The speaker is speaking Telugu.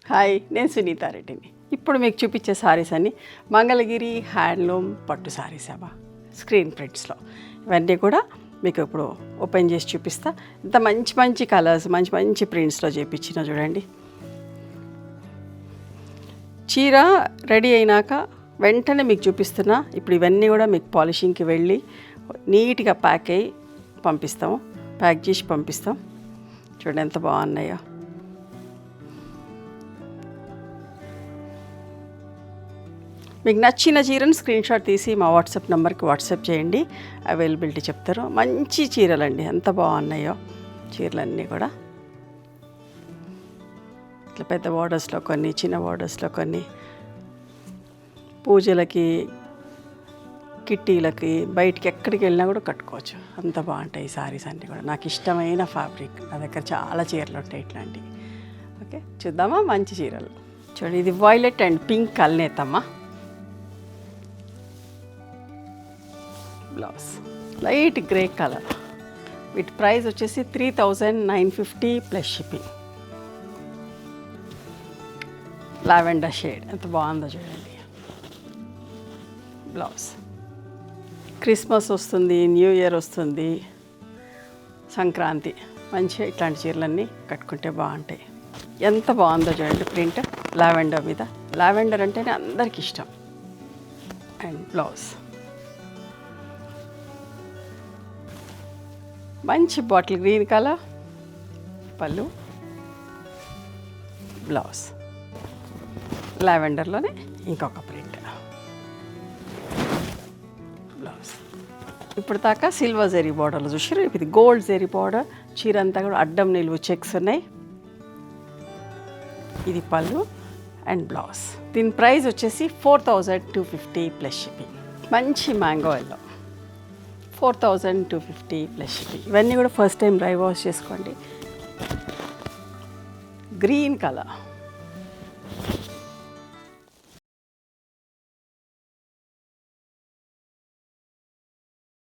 హాయ్, నేను సునీతారెడ్డిని. ఇప్పుడు మీకు చూపించే సారీస్ అన్నీ మంగళగిరి హ్యాండ్లూమ్ పట్టు సారీస్ అబ్బా, స్క్రీన్ ప్రింట్స్లో. ఇవన్నీ కూడా మీకు ఇప్పుడు ఓపెన్ చేసి చూపిస్తా. ఇంత మంచి మంచి కలర్స్, మంచి మంచి ప్రింట్స్లో చేయించిన చూడండి. చీర రెడీ అయినాక వెంటనే మీకు చూపిస్తున్నా. ఇప్పుడు ఇవన్నీ కూడా మీకు పాలిషింగ్కి వెళ్ళి నీట్గా ప్యాక్ అయ్యి పంపిస్తాము, ప్యాక్ చేసి పంపిస్తాం. చూడండి ఎంత బాగున్నాయో. మీకు నచ్చిన చీరను స్క్రీన్ షాట్ తీసి మా వాట్సాప్ నెంబర్కి వాట్సాప్ చేయండి, అవైలబిలిటీ చెప్తారు. మంచి చీరలండి, ఎంత బాగున్నాయో చీరలన్నీ కూడా. ఇట్లా పెద్ద బార్డర్స్లో కొన్ని, చిన్న బార్డర్స్లో కొన్ని, పూజలకి, కిట్టీలకి, బయటికి ఎక్కడికి వెళ్ళినా కూడా కట్టుకోవచ్చు. అంత బాగుంటాయి ఈ సారీస్ అన్నీ కూడా. నాకు ఇష్టమైన ఫ్యాబ్రిక్, నా దగ్గర చాలా చీరలు ఉంటాయి ఇట్లాంటివి. ఓకే, చూద్దామా మంచి చీరలు. చూడండి, ఇది వైలెట్ అండ్ పింక్ కల్నేతమ్మా. Blouse light grey colour. వీటి ప్రైస్ వచ్చేసి 3950 ప్లస్ షిప్పింగ్. లావెండర్ షేడ్ ఎంత బాగుందో చూడండి. బ్లౌజ్ క్రిస్మస్ వస్తుంది, న్యూ ఇయర్ వస్తుంది, సంక్రాంతి, మంచిగా ఇట్లాంటి చీరలన్నీ కట్టుకుంటే బాగుంటాయి. ఎంత బాగుందో చూడండి ప్రింట్ లావెండర్ మీద. లావెండర్ అంటేనే అందరికి ఇష్టం. అండ్ బ్లౌజ్ మంచి బాటిల్ గ్రీన్ కలర్, పళ్ళు, బ్లౌజ్ లావెండర్లోనే ఇంకొక ప్రింట్, బ్లౌజ్. ఇప్పుడు దాకా సిల్వర్ జెరీ బార్డర్లు చూసారు, ఇది గోల్డ్ జెరీ బార్డర్. చీర అంతా కూడా అడ్డం నిలువు చెక్స్ ఉన్నాయి. ఇది పళ్ళు అండ్ బ్లౌజ్. దీని ప్రైస్ వచ్చేసి 4250 ప్లస్ షిప్పింగ్. మంచి మ్యాంగో ఎల్లో, 4250 ప్లస్ షిప్పింగ్. ఇవన్నీ కూడా ఫస్ట్ టైం డ్రై వాష్ చేసుకోండి. Green colour,